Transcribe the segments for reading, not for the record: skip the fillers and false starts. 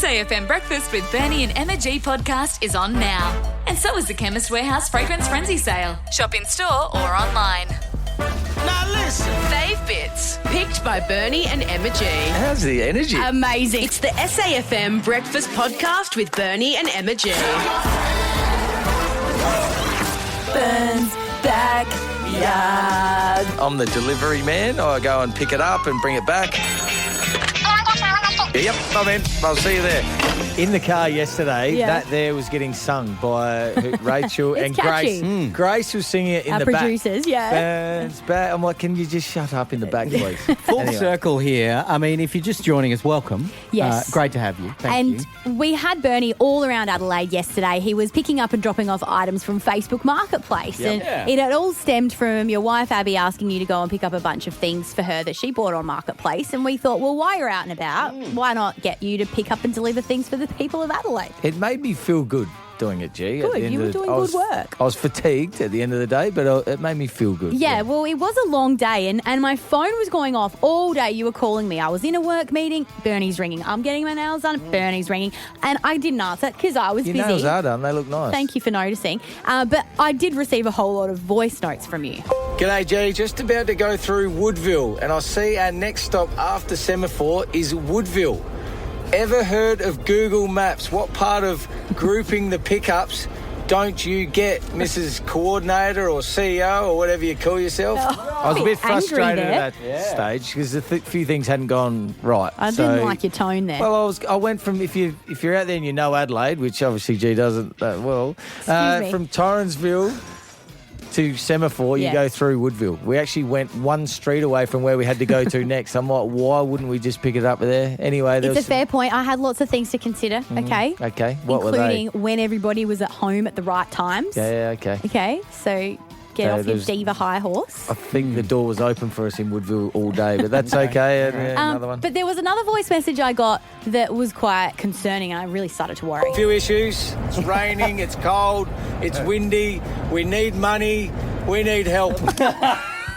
SAFM Breakfast with Bernie and Emma G podcast is on now. And so is the Chemist Warehouse Fragrance Frenzy Sale. Shop in store or online. Now listen. Fave Bits, picked by Bernie and Emma G. How's the energy? Amazing. It's the SAFM Breakfast podcast with Bernie and Emma G. Berns Backyard. I'm the delivery man. I go and pick it up and bring it back. Yep, I'm in. I'll see you there. In the car yesterday, Yeah. that there was getting sung by Rachel It's and catchy. Grace. Grace was singing it in Our the producers, back. yeah. Berns back. I'm like, can you just shut up in the back, please? Full Anyway. circle here. I mean, if you're just joining us, welcome. Yes. Great to have you. Thank you. And we had Bernie all around Adelaide yesterday. He was picking up and dropping off items from Facebook Marketplace. Yep. And Yeah. it had all stemmed from your wife, Abby, asking you to go and pick up a bunch of things for her that she bought on Marketplace. And we thought, well, while you're out and about, why not get you to pick up and deliver things for the people of Adelaide? It made me feel good doing it, G. At Good, the end you of were the- doing I good was- work. I was fatigued at the end of the day, but it made me feel good. Yeah, well, it was a long day and my phone was going off all day. You were calling me. I was in a work meeting. Bernie's ringing. I'm getting my nails done. Bernie's ringing. And I didn't answer because I was Your busy. nails are done. They look nice. Thank you for noticing. But I did receive a whole lot of voice notes from you. G'day, G. Just about to go through Woodville, and I see our next stop after Semaphore is Woodville. Ever heard of Google Maps? What part of grouping the pickups don't you get, Mrs. Coordinator or CEO or whatever you call yourself? I was a bit angry frustrated there. at that stage because a few things hadn't gone right. I So- didn't like your tone there. Well, I went from if you're out there and you know Adelaide, which obviously G doesn't that well. Excuse me. From Torrensville to Semaphore, you Yeah. go through Woodville. We actually went one street away from where we had to go to next. I'm like, why wouldn't we just pick it up there? Anyway, there it's a was fair point. I had lots of things to consider, okay? okay. What were Including they? when everybody was at home at the right times. Yeah, okay. Okay, so get off your there's- diva high horse. I think the door was open for us in Woodville all day, but that's okay. And, another one. But there was another voice message I got that was quite concerning and I really started to worry. A few issues. It's raining, it's cold, it's windy, we need money, we need help.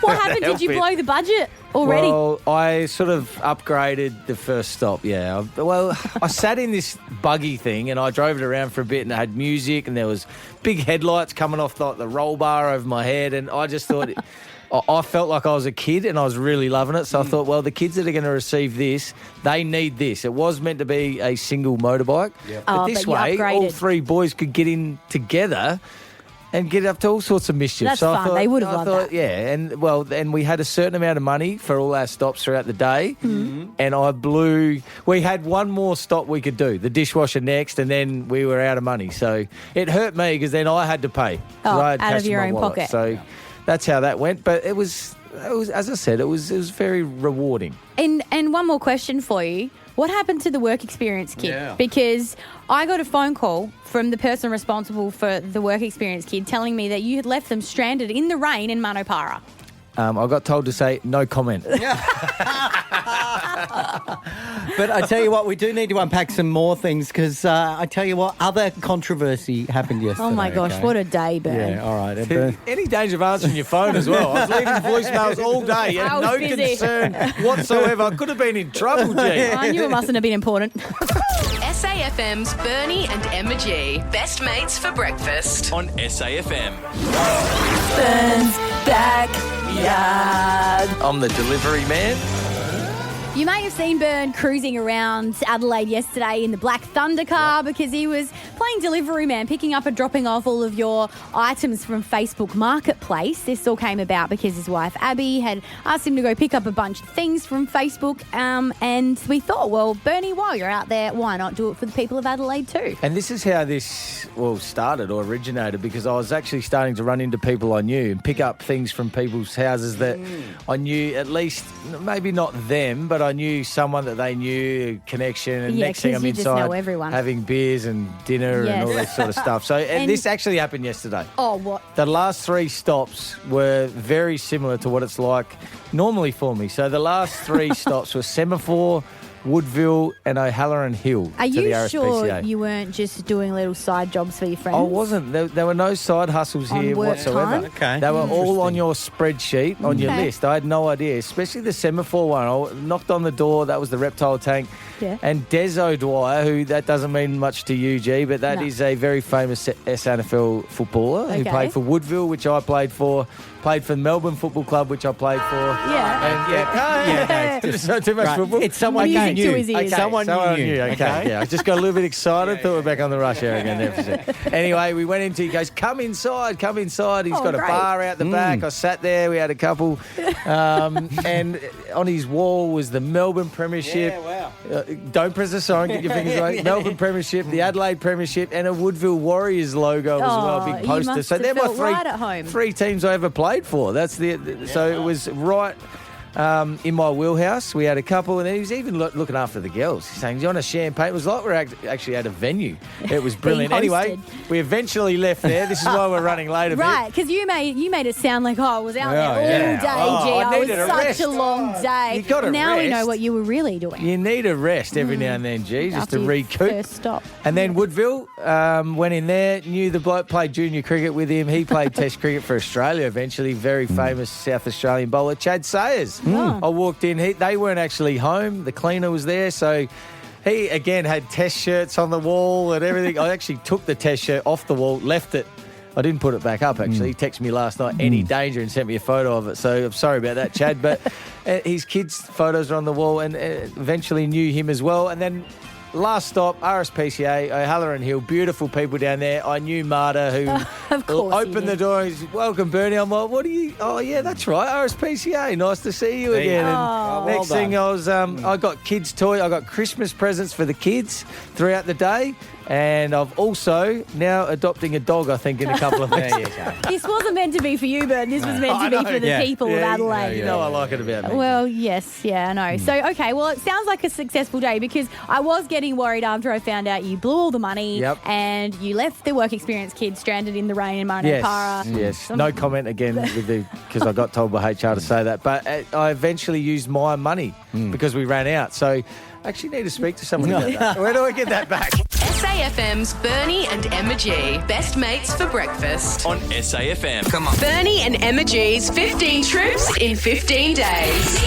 What happened? Did you Help it. blow the budget already? Well, I sort of upgraded the first stop, yeah. Well, I sat in this buggy thing and I drove it around for a bit and it had music and there was big headlights coming off like the roll bar over my head and I just thought... I felt like I was a kid and I was really loving it. So I thought, well, the kids that are going to receive this, they need this. It was meant to be a single motorbike. But Oh, this but you way, all upgraded. three boys could get in together and get up to all sorts of mischief. That's so fun. They would have I loved thought, that. yeah. And we had a certain amount of money for all our stops throughout the day. Mm-hmm. And we had one more stop we could do, the dishwasher next, and then we were out of money. So it hurt me because then I had to pay. 'cause Oh, I had out cash of in your my own wallet. pocket. So that's how that went. But it was, as I said, it was very rewarding. And one more question for you. What happened to the work experience kid? Yeah. Because I got a phone call from the person responsible for the work experience kid telling me that you had left them stranded in the rain in Manopara. I got told to say no comment. But I tell you what, we do need to unpack some more things because I tell you what, other controversy happened yesterday. Oh my gosh, okay? what a day, Bern. Yeah, all right. Any danger of answering your phone as well? I was leaving voicemails all day I and was no busy. concern whatsoever. I could have been in trouble, G. I knew it mustn't have been important. SAFM's Bernie and Emma G. Best mates for breakfast. On SAFM. Berns Backyard. I'm the delivery man. You may have seen Bern cruising around Adelaide yesterday in the Black Thunder car because he was playing delivery man, picking up and dropping off all of your items from Facebook Marketplace. This all came about because his wife Abby had asked him to go pick up a bunch of things from Facebook, and we thought, well, Bernie, while you're out there, why not do it for the people of Adelaide too? And this is how this started or originated, because I was actually starting to run into people I knew and pick up things from people's houses that I knew, at least, maybe not them, but I knew someone that they knew, connection, and Yeah, next thing 'cause I'm you just inside know everyone. having beers and dinner Yes. and all that sort of stuff. So, and And- this actually happened yesterday. Oh, what? The last three stops were very similar to what it's like normally for me. So the last three stops were Semaphore, Woodville, and O'Halloran Hill Are to the you RSPCA. sure you weren't just doing little side jobs for your friends? I wasn't. There were no side hustles On here work whatsoever. time? Okay. They were all on Interesting. your spreadsheet, on your Okay. list. I had no idea, especially the semaphore one. I knocked on the door. That was the reptile tank. Yeah. And Des O'Dwyer, who that doesn't mean much to you, G, but that No. is a very famous SNFL footballer who Okay. played for Woodville, which I played for, played for Melbourne Football Club, which I played for. Yeah. And Just not too much Right. football. It's someone Music you to knew. his ears. Okay, Someone you knew. Okay, yeah. I just got a little bit excited. Thought we're back on the rush hour again there for a second. Anyway, we went into. He goes, "Come inside, come inside." He's Oh, got a great. bar out the back. I sat there. We had a couple, and on his wall was the Melbourne Premiership. Yeah, wow. Don't press the sign. Get your fingers away. Melbourne Premiership, the Adelaide Premiership, and a Woodville Warriors logo as well. Oh, Big you poster. must So have they're my felt right at home. three teams I ever played for. That's so it was right. In my wheelhouse, we had a couple, and then he was even looking after the girls. He's saying, "Do you want a champagne?" It was like we were actually at a venue. It was brilliant. Anyway, we eventually left there. This is why we're running late a bit. Right, because you made it sound like, I was out there all yeah. day, Oh, G. I I was needed a such rest. a long day. You gotta now we know rest. what you were really doing. You need a rest every now and then, G, just After to your recoup. First stop. And then Woodville went in there, knew the bloke, played junior cricket with him. He played Test cricket for Australia eventually. Very famous South Australian bowler, Chad Sayers. I walked in. They weren't actually home. The cleaner was there, so he again had Test shirts on the wall and everything. I actually took the Test shirt off the wall, left it. I didn't put it back up, actually. He texted me last night, any danger, and sent me a photo of it. So I'm sorry about that, Chad. But his kids' photos are on the wall, and eventually knew him as well. And then last stop, RSPCA, O'Halloran Hill. Beautiful people down there. I knew Marta, who Of course you opened did. the door. He's, "Welcome, Bernie." I'm like, "What are you?" "Oh, yeah, that's right, RSPCA. Nice to see you again." go. And Oh. next thing I was, I got kids' toy. I got Christmas presents for the kids throughout the day. And I've also now adopting a dog, I think, in a couple of weeks. This wasn't meant to be for you, Bert. This was meant to be for the Yeah. people of Adelaide. You know I like it about me. Well, yes, yeah, I know. So, okay, well, it sounds like a successful day because I was getting worried after I found out you blew all the money Yep. and you left the work experience kids stranded in the rain in Marinopara. Yes. No comment again because I got told by HR to say that. But I eventually used my money because we ran out. So I actually need to speak to someone about that. Where do I get that back? SAFM's Bernie and Emma G. Best mates for breakfast. On SAFM. Come on. Bernie and Emma G's 15 trips in 15 days.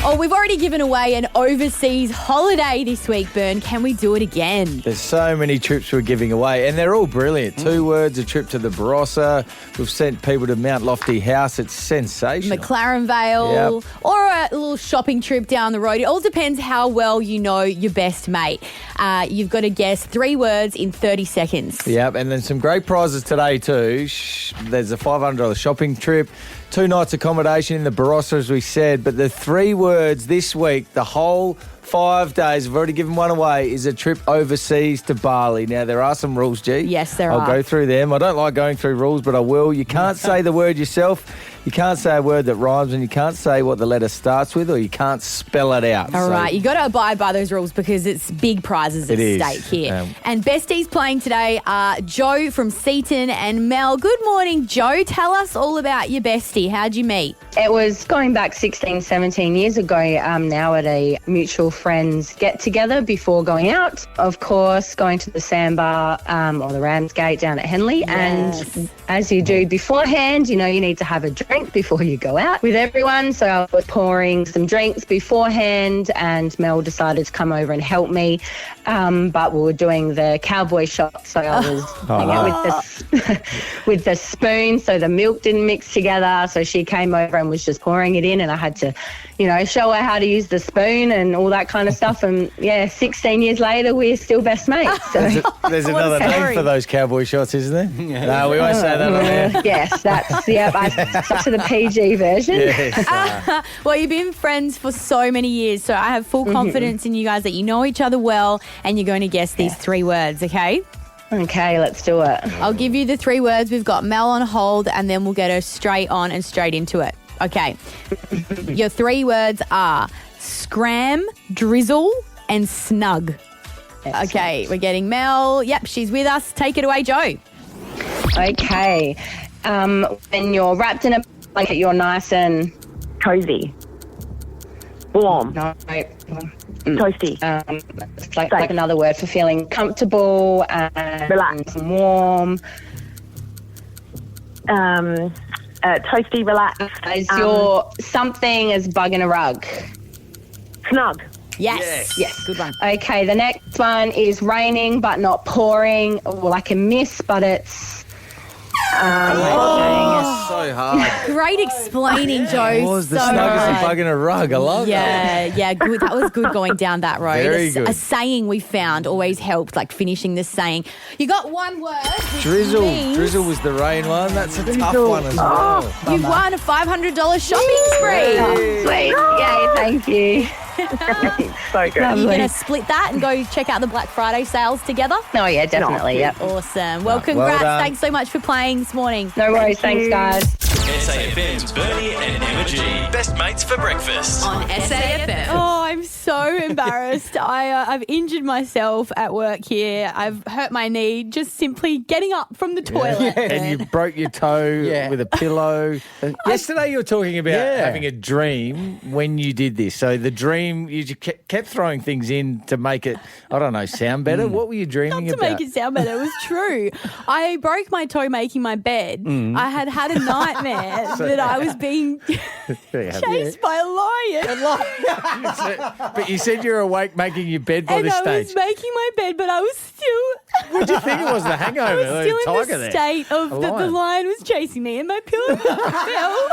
Oh, we've already given away an overseas holiday this week, Bern. Can we do it again? There's so many trips we're giving away, and they're all brilliant. 2 words, a trip to the Barossa. We've sent people to Mount Lofty House. It's sensational. McLaren Vale, or a little shopping trip down the road. It all depends how well you know your best mate. You've got to guess 3 words in 30 seconds. Yep, and then some great prizes today too. There's a $500 shopping trip, 2 nights accommodation in the Barossa, as we said. But the 3 words this week, the whole 5 days, we've already given one away, is a trip overseas to Bali. Now, there are some rules, G. Yes, there I'll are. go through them. I don't like going through rules, but I will. You can't say the word yourself. You can't say a word that rhymes, and you can't say what the letter starts with, or you can't spell it out. All So- right, you got to abide by those rules because it's big prizes at It is. stake here. Um, And besties playing today are Joe from Seaton and Mel. Good morning, Joe. Tell us all about your bestie. How'd you meet? It was going back 16, 17 years ago now at a mutual friends get-together before going out. Of course, going to the sandbar or the Ramsgate down at Henley. Yes. And as you do beforehand, you know, you need to have a drink before you go out with everyone. So I was pouring some drinks beforehand and Mel decided to come over and help me. But we were doing the cowboy shot. So I was hanging out with the spoon so the milk didn't mix together. So she came over and was just pouring it in and I had to, you know, show her how to use the spoon and all that kind of stuff. And yeah, 16 years later, we're still best mates. So. There's What a another name story. for those cowboy shots, isn't there? No, we won't say that on air. Yes, that's, yep, I stuck to the PG version. Yes. Well, you've been friends for so many years, so I have full confidence in you guys that you know each other well and you're going to guess these 3 words, okay? Okay, let's do it. I'll give you the 3 words. We've got Mel on hold and then we'll get her straight on and straight into it. Okay. Your 3 words are scram, drizzle, and snug. Okay, we're getting Mel. Yep, she's with us. Take it away, Joe. Okay. When you're wrapped in a blanket, you're nice and cozy. Warm. No. Toasty. It's like another word for feeling comfortable and Relaxed. warm. Toasty, relaxed. Is your something as bug in a rug? Snug. Yes. Good one. Okay, the next one is raining but not pouring, or like a mist, but it's... So hard. Great explaining, Joe. What was the So snug as a good. bug in a rug? I love that. Yeah, good. That was good going down that road. Very good. A saying we found always helped, like finishing the saying. You got one word. which Drizzle. means Drizzle was the rain one. That's a tough one as well. You've won a $500 shopping spree. Sweet. Yay, thank you. So good. Are you going to split that and go check out the Black Friday sales together? Oh, yeah, definitely, yep. Awesome. Well, congrats. done. Thanks so much for playing this morning. No worries, thanks, guys. SAFM's Bernie and Emma G. Best mates for breakfast. On SAFM. Oh, I'm so embarrassed. I've injured myself at work here. I've hurt my knee just simply getting up from the toilet. And you broke your toe Yeah. with a pillow. Yesterday you were talking about having a dream when you did this. So the dream, you just kept throwing things in to make it, I don't know, sound better. What were you dreaming Not to about? make it sound better, it was true. I broke my toe making my bed. I had a nightmare that I was being chased by a lion. But you said you were awake making your bed by And this I stage. was making my bed, but I was still... What do you think it was, the hangover? I was still in tiger the there? state of A the lion. lion was chasing me and my pillow fell.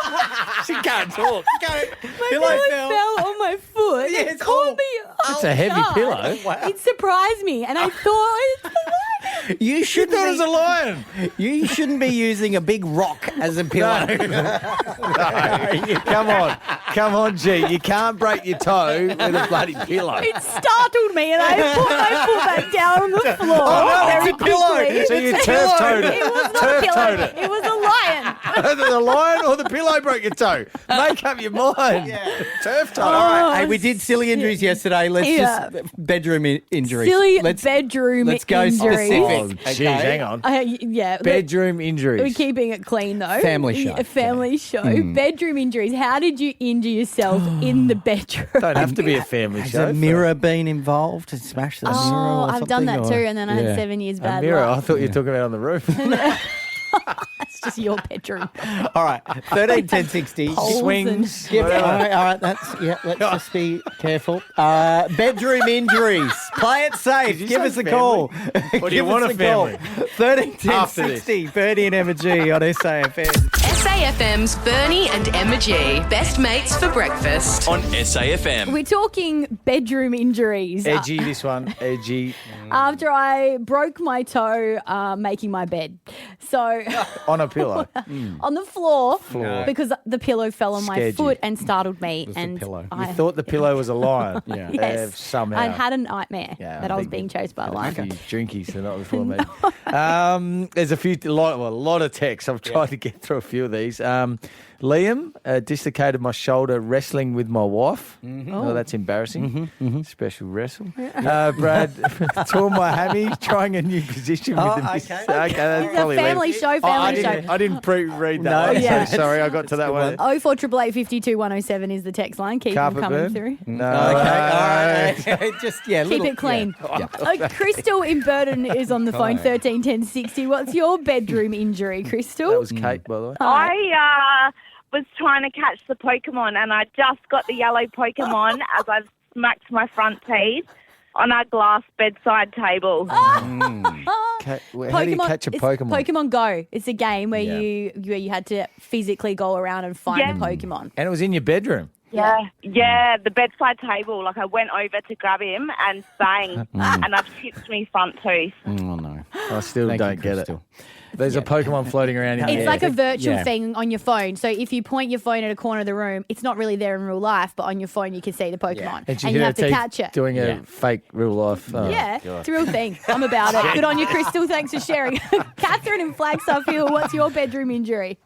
She can't talk. My pillow fell on my foot. It caught me It's off a heavy guard. pillow. It surprised me, and I thought it's a lion. You You shouldn't thought it was a lion. You shouldn't be using a big rock as a pillow. Come on, G. You can't break your toe with a bloody pillow. It startled me, and I put my foot back down on the floor. very it's a pillow. quickly. So you turf-toed it. It was not a Turf-toed pillow. it. It was a lion. The lion or the pillow broke your toe? Make up your mind. Turf toe. All right. Hey, we did silly injuries yesterday. Let's Yeah. just bedroom injuries. Silly let's, bedroom let's go injuries. specific. Oh, jeez, hang on. Yeah. Bedroom injuries. We're keeping it clean, though. Family show. A family show. Bedroom injuries. How did you injure yourself in the bedroom? Don't have to be a family Has show. a mirror been involved to smash the mirror? Oh, or I've done that something, too, or- and then I had 7 years A bad mirror. I luck. thought you were talking about on the roof. That's just your bedroom. All right, 13, 10, 60. Holes Swings. All whatever. right, let's just be careful. Bedroom injuries. Play it safe. you Give say us a family? call. Or do you Give want us a family? call. 13, 10, After this. 60. Bernie and Emma G on SAFM. SAFM's Bernie and Emma G. Best mates for breakfast. On SAFM. We're talking bedroom injuries. Edgy, this one. Edgy. After I broke my toe making my bed. So On a pillow. on the floor, Floor. because the pillow fell on my Scared you. foot and startled me. the And pillow. I You thought the pillow was a lion. Yes. Somehow. I'd had a nightmare Yeah, that I I was think being chased by a lion. A few drinkies the night before, maybe. There's a lot of texts. I've tried to get through a few of these. Liam dislocated my shoulder wrestling with my wife. Oh, that's embarrassing. Special wrestle. Brad tore my hammy trying a new position with the miss. okay. That's It's a probably family Liam. show, I family show. didn't pre-read that. No, I'm yeah. so sorry. I got to that one. 048852 107 is the text line. Keep them Carpet coming burn? through. No. Okay, all right. Just, yeah, Keep it clean. Crystal in Burton is on the phone, 131060. What's your bedroom injury, Crystal? That was Kate, by the way. I was trying to catch the Pokemon, and I just got the yellow Pokemon as I smacked my front teeth on our glass bedside table. How do you catch a it's Pokemon? Pokemon Go. It's a game where Yeah. you had to physically go around and find Yeah. the Pokemon. And it was in your bedroom. Yeah, the bedside table. Like, I went over to grab him and bang, and I've chipped me front tooth. Oh, no. I still Thank don't you, get Crystal. it. There's a Pokemon floating around in It's there. like a virtual Yeah. thing on your phone. So if you point your phone at a corner of the room, it's not really there in real life, but on your phone you can see the Pokemon. And you have to catch it. Doing a fake real life. Oh, Yeah, God. it's a real thing. I'm about it. Good on you, Crystal. Thanks for sharing. Catherine in Flagstaff Hill, what's your bedroom injury?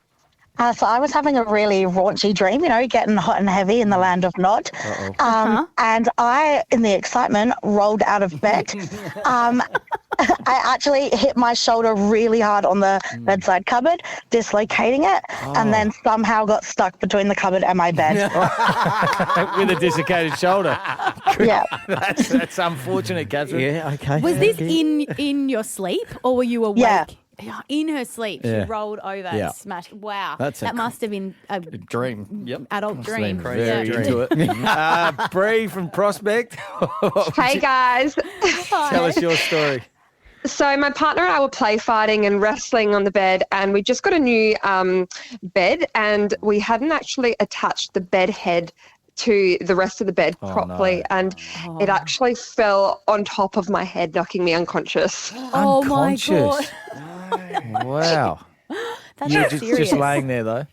So I was having a really raunchy dream, getting hot and heavy in the land of Nod. And I, in the excitement, rolled out of bed. I actually hit my shoulder really hard on the bedside cupboard, dislocating it, and then somehow got stuck between the cupboard and my bed. With a dislocated shoulder. Yeah. That's unfortunate, Catherine. Yeah, okay. Was this in your sleep or were you awake? Yeah. In her sleep, Yeah. she rolled over Yeah. and smashed. Wow. That's that must have been a Dream. Yep. adult dream. Very into it. Bree from Prospect. Hey guys. Tell us your story. So my partner and I were play fighting and wrestling on the bed, and we just got a new bed, and we hadn't actually attached the bed head to the rest of the bed properly, and it actually fell on top of my head, knocking me unconscious. Oh my God. Wow. That's You're serious. just laying there, though.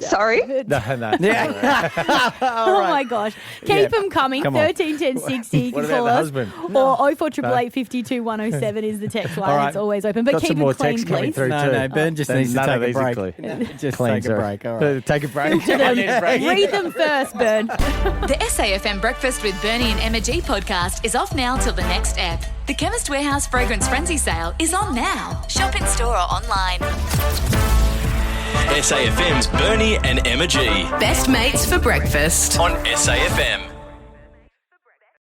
Sorry? No. Oh my gosh. Keep them coming. Come on. 13 10 60. You What can about call the us. husband? Or 0488 52 107 is the text line. All right. It's always open. But Got keep some them more clean, texts coming please. through No, too. no, Ben just needs to None of take a these are break. clean. Just Clean, take a sorry. break. All right. Take a break. To them. I need a break. Read them first, Bern. The SAFM Breakfast with Bernie and Emma G podcast is off now till the next ep. The Chemist Warehouse Fragrance Frenzy sale is on now. Shop in store or online. SAFM's Bernie and Emma G. Best mates for breakfast. On SAFM.